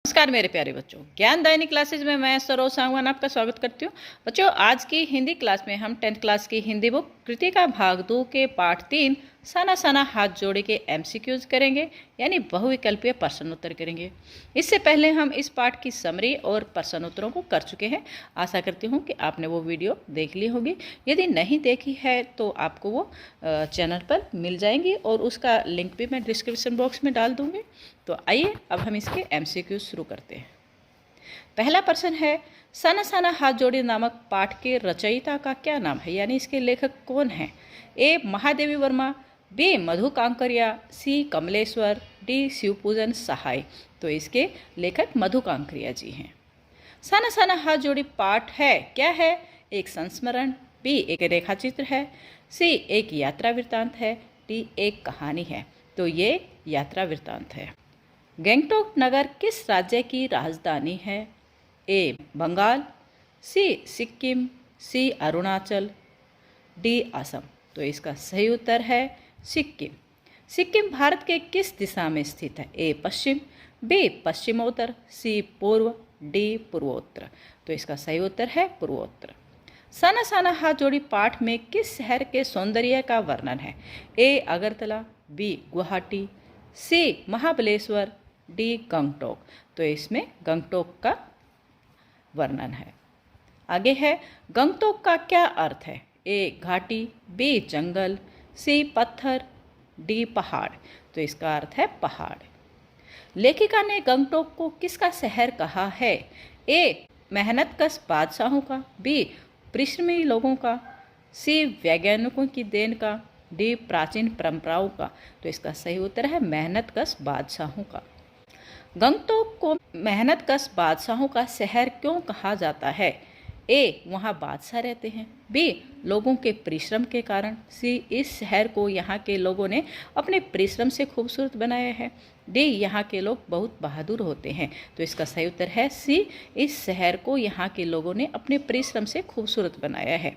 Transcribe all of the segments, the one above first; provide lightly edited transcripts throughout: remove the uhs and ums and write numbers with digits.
नमस्कार मेरे प्यारे बच्चों, ज्ञानदायिनी क्लासेज में मैं सरोज सांगवान आपका स्वागत करती हूँ। बच्चों, आज की हिंदी क्लास में हम 10th क्लास की हिंदी बुक कृतिका भाग 2 के पाठ 3 साना साना हाथ जोड़े के एमसीक्यूज करेंगे, यानी बहुविकल्पीय प्रश्नोत्तर करेंगे। इससे पहले हम इस पाठ की समरी और प्रश्नोत्तरों को कर चुके हैं। आशा करती हूँ कि आपने वो वीडियो देख ली होगी। यदि नहीं देखी है तो आपको वो चैनल पर मिल जाएंगी और उसका लिंक भी मैं डिस्क्रिप्शन बॉक्स में डाल दूँगी। तो आइए अब हम इसके एमसीक्यू शुरू करते हैं। पहला प्रश्न है, साना साना हाथ जोड़े नामक पाठ के रचयिता का क्या नाम है, यानी इसके लेखक कौन हैं? ए महादेवी वर्मा, बी मधु कांकरिया, सी कमलेश्वर, डी शिवपूजन सहाय। तो इसके लेखक मधु कांकरिया जी हैं। साना साना हाथ जोड़ी पाठ है क्या है? एक संस्मरण, बी एक रेखाचित्र है, सी एक यात्रा वृत्तांत है, डी एक कहानी है। तो ये यात्रा वृत्तांत है। गंगटोक नगर किस राज्य की राजधानी है? ए बंगाल, सी सिक्किम, सी अरुणाचल, डी असम। तो इसका सही उत्तर है सिक्किम। सिक्किम भारत के किस दिशा में स्थित है? ए पश्चिम, बी पश्चिमोत्तर, सी पूर्व, डी पूर्वोत्तर। तो इसका सही उत्तर है पूर्वोत्तर। साना साना हाथ जोड़ी पाठ में किस शहर के सौंदर्य का वर्णन है? ए अगरतला, बी गुवाहाटी, सी महाबलेश्वर, डी गंगटोक। तो इसमें गंगटोक का वर्णन है। आगे है, गंगटोक का क्या अर्थ है? ए घाटी, बी जंगल, सी पत्थर, डी पहाड़। तो इसका अर्थ है पहाड़। लेखिका ने गंगटोक को किसका शहर कहा है? ए मेहनतकश बादशाहों का, बी परिश्रमी लोगों का, सी वैज्ञानिकों की देन का, डी प्राचीन परंपराओं का। तो इसका सही उत्तर है मेहनतकश बादशाहों का। गंगटोक को मेहनतकश बादशाहों का शहर क्यों कहा जाता है? ए वहाँ बादशाह रहते हैं, बी लोगों के परिश्रम के कारण, सी इस शहर को यहाँ के लोगों ने अपने परिश्रम से खूबसूरत बनाया है, डी यहाँ के लोग बहुत बहादुर होते हैं। तो इसका सही उत्तर है सी, इस शहर को यहाँ के लोगों ने अपने परिश्रम से खूबसूरत बनाया है।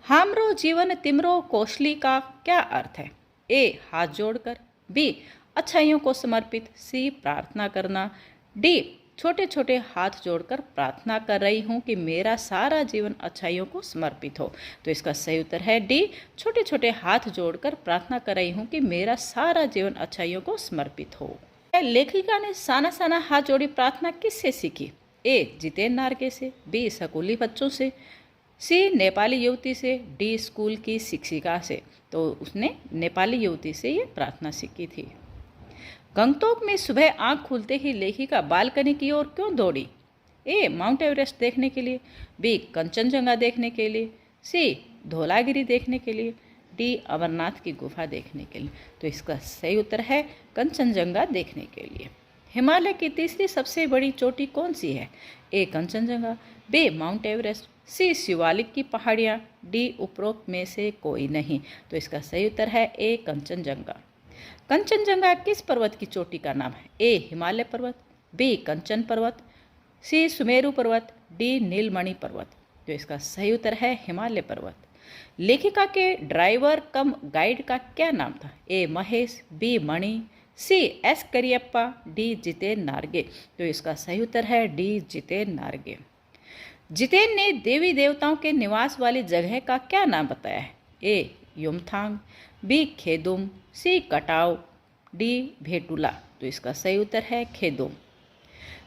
हामरो जीवन तिमरो कौशली का क्या अर्थ है? ए हाथ जोड़कर, बी अच्छाइयों को समर्पित, सी प्रार्थना करना, डी छोटे छोटे हाथ जोड़कर प्रार्थना कर रही हूँ कि मेरा सारा जीवन अच्छाइयों को समर्पित हो। तो इसका सही उत्तर है डी, छोटे छोटे हाथ जोड़कर प्रार्थना कर रही हूँ कि मेरा सारा जीवन अच्छाइयों को समर्पित हो। लेखिका ने साना साना हाथ जोड़ी प्रार्थना किससे सीखी? ए जितेन नारगे से, बी स्कूली बच्चों से, सी नेपाली युवती से, डी स्कूल की शिक्षिका से। तो उसने नेपाली युवती से ये प्रार्थना सीखी थी। गंगटोक में सुबह आंख खुलते ही लेखिका बालकनी की ओर क्यों दौड़ी? ए माउंट एवरेस्ट देखने के लिए, बी कंचनजंगा देखने के लिए, सी धौलागिरी देखने के लिए, डी अमरनाथ की गुफा देखने के लिए। तो इसका सही उत्तर है कंचनजंगा देखने के लिए। हिमालय की तीसरी सबसे बड़ी चोटी कौन सी है? ए कंचनजंगा, बी माउंट एवरेस्ट, सी शिवालिक की पहाड़ियाँ, डी उपरोक्त में से कोई नहीं। तो इसका सही उत्तर है ए कंचनजंगा। कंचनजंगा किस पर्वत की चोटी का नाम है? ए हिमालय पर्वत, बी कंचन पर्वत, सी सुमेरु पर्वत, डी नीलमणि पर्वत। तो इसका सही उत्तर है हिमालय पर्वत। लेखिका के ड्राइवर कम गाइड का क्या नाम था? A Mahesh, B Mani, C S Kariappa, D Jiten Narge. तो इसका सही उत्तर है डी जितेन नारगे। जितेन ने देवी देवताओं के निवास वाली जगह का क्या नाम बताया है? ए युमथांग, बी खेदुम, सी कटाव, डी भेटुला। तो इसका सही उत्तर है खेदुम।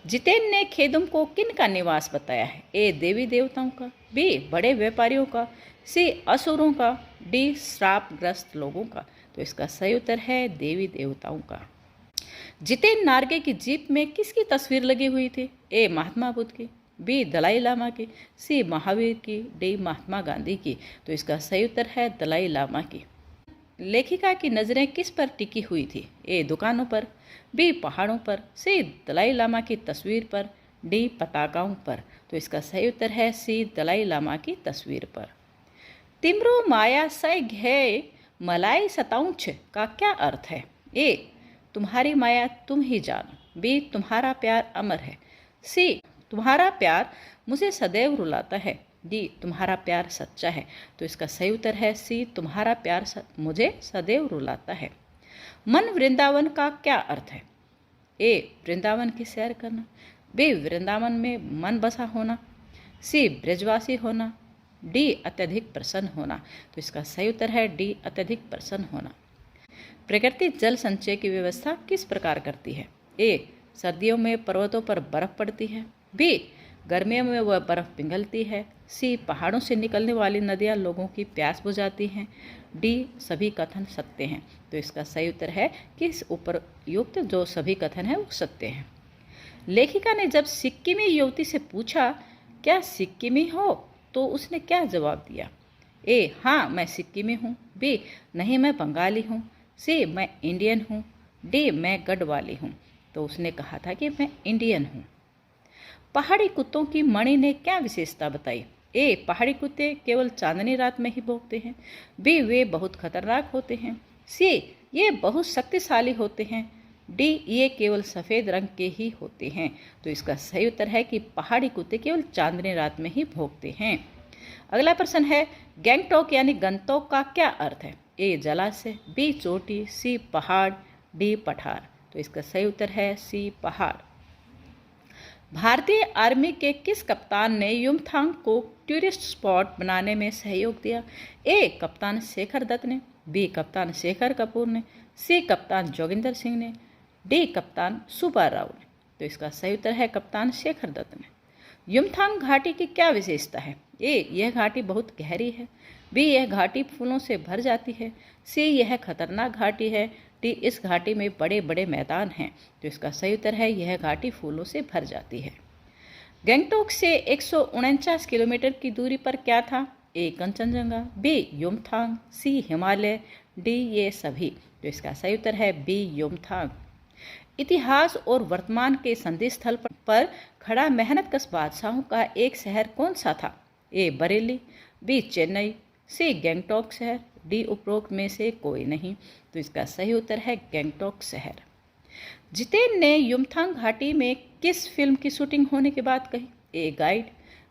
जितेन ने खेदुम को किन का निवास बताया है? ए देवी देवताओं का, बी बड़े व्यापारियों का, सी असुरों का, डी श्रापग्रस्त लोगों का। तो इसका सही उत्तर है देवी देवताओं का। जितेन नारगे की जीप में किसकी तस्वीर लगी हुई थी? ए महात्मा बुद्ध की, बी दलाई लामा की, सी महावीर की, डी महात्मा गांधी की। तो इसका सही उत्तर है दलाई लामा की। लेखिका की नज़रें किस पर टिकी हुई थी? ए दुकानों पर, बी पहाड़ों पर, सी दलाई लामा की तस्वीर पर, डी पताकाओं पर। तो इसका सही उत्तर है सी दलाई लामा की तस्वीर पर। तिमरो माया सै घे मलाई सताउछ का क्या अर्थ है? ए तुम्हारी माया तुम ही जानो, बी तुम्हारा प्यार अमर है, सी तुम्हारा प्यार मुझे सदैव रुलाता है, डी तुम्हारा प्यार सच्चा है। तो इसका सही उत्तर है सी तुम्हारा प्यार मुझे सदैव रुलाता है। मन वृंदावन का क्या अर्थ है? ए वृंदावन की सैर करना, बी वृंदावन में मन बसा होना, सी ब्रजवासी होना, डी अत्यधिक प्रसन्न होना। तो इसका सही उत्तर है डी अत्यधिक प्रसन्न होना। प्रकृति जल संचय की व्यवस्था किस प्रकार करती है? ए सर्दियों में पर्वतों पर बर्फ पड़ती है, बी गर्मियों में वह बर्फ पिघलती है, सी पहाड़ों से निकलने वाली नदियाँ लोगों की प्यास बुझाती हैं, डी सभी कथन सत्य हैं। तो इसका सही उत्तर है कि इस उपरयुक्त जो सभी कथन हैं वो सत्य हैं। लेखिका ने जब सिक्किमी युवती से पूछा क्या सिक्किमी हो, तो उसने क्या जवाब दिया? ए हाँ मैं सिक्किमी हूँ, बी नहीं मैं बंगाली हूँ, सी मैं इंडियन हूँ, डी मैं गढ़वाली हूँ। तो उसने कहा था कि मैं इंडियन हूँ। पहाड़ी कुत्तों की मणि ने क्या विशेषता बताई? ए पहाड़ी कुत्ते केवल चांदनी रात में ही भौंकते हैं, बी वे बहुत खतरनाक होते हैं, सी ये बहुत शक्तिशाली होते हैं, डी ये केवल सफ़ेद रंग के ही होते हैं। तो इसका सही उत्तर है कि पहाड़ी कुत्ते केवल चांदनी रात में ही भौंकते हैं। अगला प्रश्न है गैंगटॉक यानी गंतोक का क्या अर्थ है? ए जलाशय, बी चोटी, सी पहाड़, डी पठार। तो इसका सही उत्तर है सी पहाड़। भारतीय आर्मी के किस कप्तान ने युमथांग को टूरिस्ट स्पॉट बनाने में सहयोग दिया? ए कप्तान शेखर दत्त ने, बी कप्तान शेखर कपूर ने, सी कप्तान जोगिंदर सिंह ने, डी कप्तान सुब्बा राव ने। तो इसका सही उत्तर है कप्तान शेखर दत्त ने। युमथांग घाटी की क्या विशेषता है? ए यह घाटी बहुत गहरी है, बी यह घाटी फूलों से भर जाती है, सी यह खतरनाक घाटी है, डी इस घाटी में बड़े बड़े मैदान हैं। तो इसका सही उत्तर है यह घाटी फूलों से भर जाती है। गैंगटॉक से 149 किलोमीटर की दूरी पर क्या था? ए कंचनजंगा, बी युमथांग, सी हिमालय, डी ये सभी। तो इसका सही उत्तर है बी युमथांग। इतिहास और वर्तमान के संधि स्थल पर खड़ा मेहनतकश बादशाहों का एक शहर कौन सा था? ए बरेली, बी चेन्नई, सी गैंगटॉक शहर, डी उपरोक्त में से कोई नहीं। तो इसका सही उत्तर है गैंगटॉक शहर। जितेन ने युमथांग घाटी में किस फिल्म की शूटिंग होने की बात कही? ए गाइड,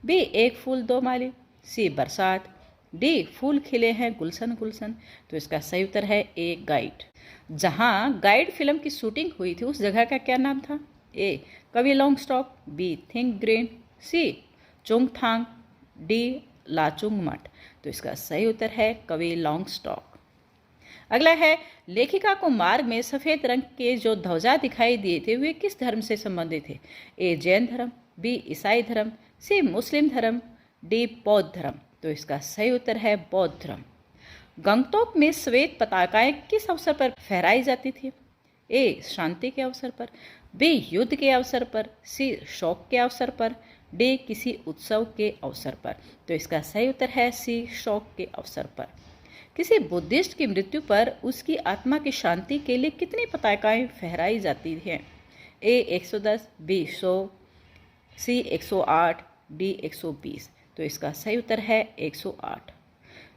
बी एक फूल दो माली, सी बरसात, डी फूल खिले हैं गुलशन गुलशन। तो इसका सही उत्तर है ए गाइड। जहां गाइड फिल्म की शूटिंग हुई थी उस जगह का क्या नाम था? A Kabi Longstok, B think green, C Chungthang, D Lachung मठ। तो इसका सही उत्तर है कवि लॉन्गस्टॉक। अगला है लेखिका को मार्ग में सफ़ेद रंग के जो ध्वजा दिखाई दिए थे वे किस धर्म से संबंधित थे? ए जैन धर्म, बी ईसाई धर्म, सी मुस्लिम धर्म, डी बौद्ध धर्म। तो इसका सही उत्तर है बौद्ध धर्म। गंगटोक में श्वेत पताकाएं किस अवसर पर फहराई जाती थी? ए शांति के अवसर पर, बी युद्ध के अवसर पर, सी शोक के अवसर पर, डी किसी उत्सव के अवसर पर। तो इसका सही उत्तर है सी शोक के अवसर पर। किसी बुद्धिस्ट की मृत्यु पर उसकी आत्मा की शांति के लिए कितनी पताकाएं फहराई जाती हैं? ए 110, बी 100, सी 108, डी 120। तो इसका सही उत्तर है 108।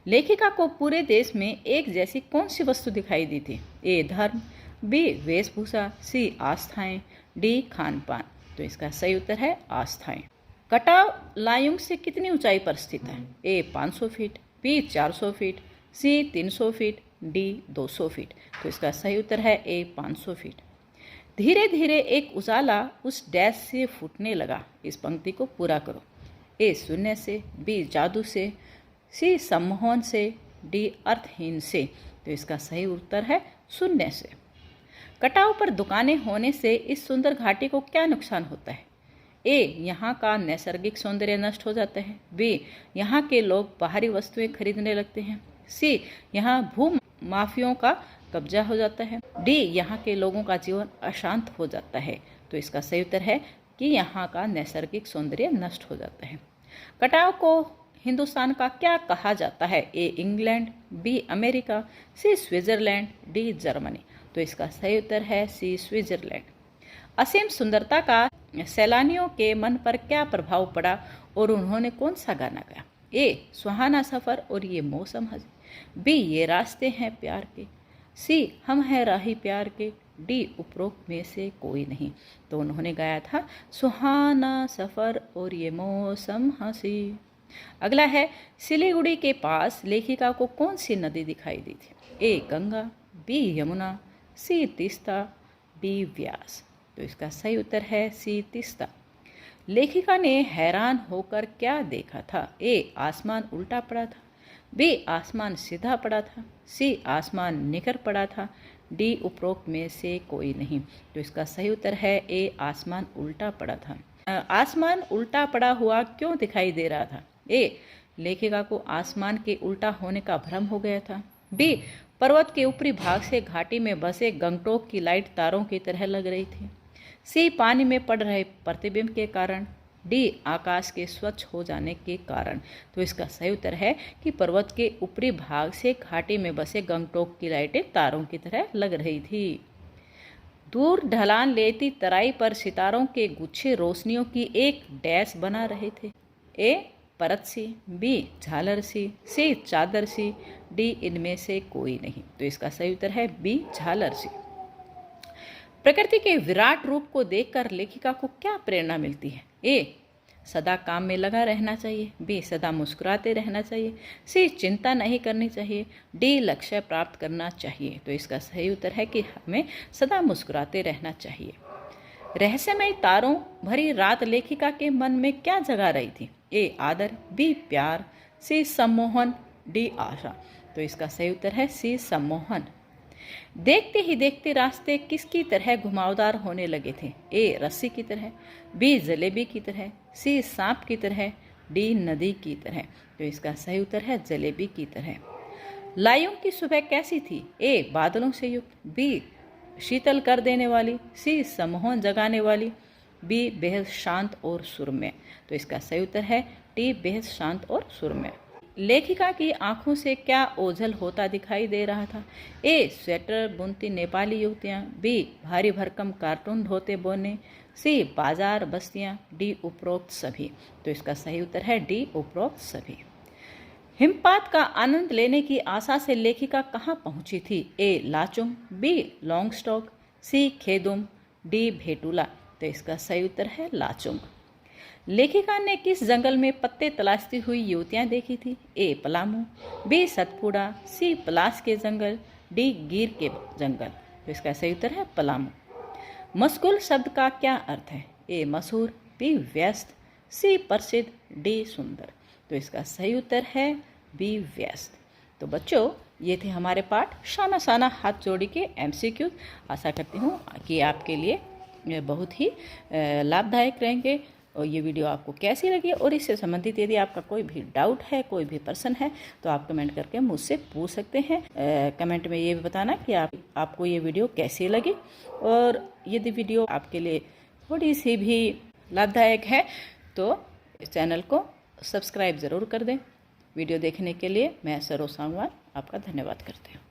लेखिका को पूरे देश में एक जैसी कौन सी वस्तु दिखाई दी थी? ए धर्म, बी वेशभूषा, सी आस्थाएं, डी खान पान। तो इसका सही उत्तर है आस्थाएं। कटाव लायुंग से कितनी ऊंचाई पर स्थित है? ए 500 फीट, बी 400 फीट, सी 300 फीट, डी 200 फीट। तो इसका सही उत्तर है ए 500 फीट। धीरे धीरे एक उजाला उस डैश से फूटने लगा। इस पंक्ति को पूरा करो। ए शून्य से, बी जादू से, सी सम्मोहन से, डी अर्थहीन से। तो इसका सही उत्तर है शून्य से। कटाव पर दुकानें होने से इस सुंदर घाटी को क्या नुकसान होता है? ए यहाँ का नैसर्गिक सौंदर्य नष्ट हो जाता है, बी यहाँ के लोग बाहरी वस्तुएं खरीदने लगते हैं, सी यहाँ भू माफियों का कब्जा हो जाता है, डी यहाँ के लोगों का जीवन अशांत हो जाता है। तो इसका सही उत्तर है कि यहाँ का नैसर्गिक सौंदर्य नष्ट हो जाता है। कटाव को हिंदुस्तान का क्या कहा जाता है? A England, B America, C Switzerland, D Germany. तो इसका सही उत्तर है सी स्विट्जरलैंड। असीम सुंदरता का सैलानियों के मन पर क्या प्रभाव पड़ा और उन्होंने कौन सा गाना गाया? ए सुहाना सफ़र और ये मौसम हंसी, बी ये रास्ते हैं प्यार के, सी हम हैं राही प्यार के, डी उपरोक्त में से कोई नहीं। तो उन्होंने गाया था सुहाना सफ़र और ये मौसम हंसी। अगला है सिलीगुड़ी के पास लेखिका को कौन सी नदी दिखाई दी थी? ए गंगा, बी यमुना, सी तीस्ता, डी व्यास। तो इसका सही उत्तर है सी तीस्ता। लेखिका ने हैरान होकर क्या देखा था? ए आसमान उल्टा पड़ा था, बी आसमान सीधा पड़ा था, सी आसमान निकर पड़ा था, डी उपरोक्त में से कोई नहीं। तो इसका सही उत्तर है ए आसमान उल्टा पड़ा था। आसमान उल्टा पड़ा हुआ क्यों दिखाई दे रहा था? ए लेखिका को आसमान के उल्टा होने का भ्रम हो गया था, बी पर्वत के ऊपरी भाग से घाटी में बसे गंगटोक की लाइट तारों की तरह लग रही थी, सी पानी में पड़ रहे प्रतिबिंब के कारण, डी आकाश के स्वच्छ हो जाने के कारण। तो इसका सही उत्तर है कि पर्वत के ऊपरी भाग से घाटी में बसे गंगटोक की लाइटें तारों की तरह लग रही थी। दूर ढलान लेती तराई पर सितारों के गुच्छे रोशनियों की एक डैश बना रहे थे। ए परत सी, बी झालर सी चादर सी, डी इनमें से कोई नहीं। तो इसका सही उत्तर है बी झालर सी। प्रकृति के विराट रूप को देखकर लेखिका को क्या प्रेरणा मिलती है? ए सदा काम में लगा रहना चाहिए, बी सदा मुस्कुराते रहना चाहिए, सी चिंता नहीं करनी चाहिए, डी लक्ष्य प्राप्त करना चाहिए। तो इसका सही उत्तर है कि हमें सदा मुस्कुराते रहना चाहिए। रहस्यमय तारों भरी रात लेखिका के मन में क्या जगा रही थी? ए आदर, बी प्यार, सी सम्मोहन, डी आशा। तो इसका सही उत्तर है सी सम्मोहन। देखते ही देखते रास्ते किसकी तरह घुमावदार होने लगे थे? ए रस्सी की तरह, बी जलेबी की तरह, सी सांप की तरह, डी नदी की तरह। तो इसका सही उत्तर है जलेबी की तरह। लायूं की सुबह कैसी थी? ए बादलों से युक्त, बी शीतल कर देने वाली, सी सम्मोहन जगाने वाली, बी बेहद शांत और सुरम्य। तो इसका सही उत्तर है डी बेहद शांत और सुरम्य। लेखिका की आंखों से क्या ओझल होता दिखाई दे रहा था? ए स्वेटर बुनती नेपाली युवतियां, बी भारी भरकम कार्टून ढोते बोने, सी बाजार बस्तियां, डी उपरोक्त सभी। तो इसका सही उत्तर है डी उपरोक्त सभी। हिमपात का आनंद लेने की आशा से लेखिका कहाँ पहुंची थी? ए लाचुंग, बी लॉन्गस्टॉक, सी खेदुम, डी भेटुला। तो इसका सही उत्तर है लाचुंग। लेखिका ने किस जंगल में पत्ते तलाशती हुई युवतियां देखी थी? ए पलामू, बी सतपुड़ा, सी पलाश के जंगल, डी गिर के जंगल। तो इसका सही उत्तर है पलामू। मशगूल शब्द का क्या अर्थ है? ए मशहूर, बी व्यस्त, सी प्रसिद्ध, डी सुंदर। तो इसका सही उत्तर है बी व्यस्त। तो बच्चों ये थे हमारे पाठ शाना साना हाथ जोड़ी के MCQ। आशा करती हूँ कि आपके लिए बहुत ही लाभदायक रहेंगे। और ये वीडियो आपको कैसी लगी और इससे संबंधित यदि आपका कोई भी डाउट है, कोई भी प्रश्न है, तो आप कमेंट करके मुझसे पूछ सकते हैं। कमेंट में ये भी बताना कि आपको ये वीडियो कैसी लगी, और यदि वीडियो आपके लिए थोड़ी सी भी लाभदायक है तो इस चैनल को सब्सक्राइब ज़रूर कर दें। वीडियो देखने के लिए मैं सरोज सांगवान आपका धन्यवाद करती हूँ।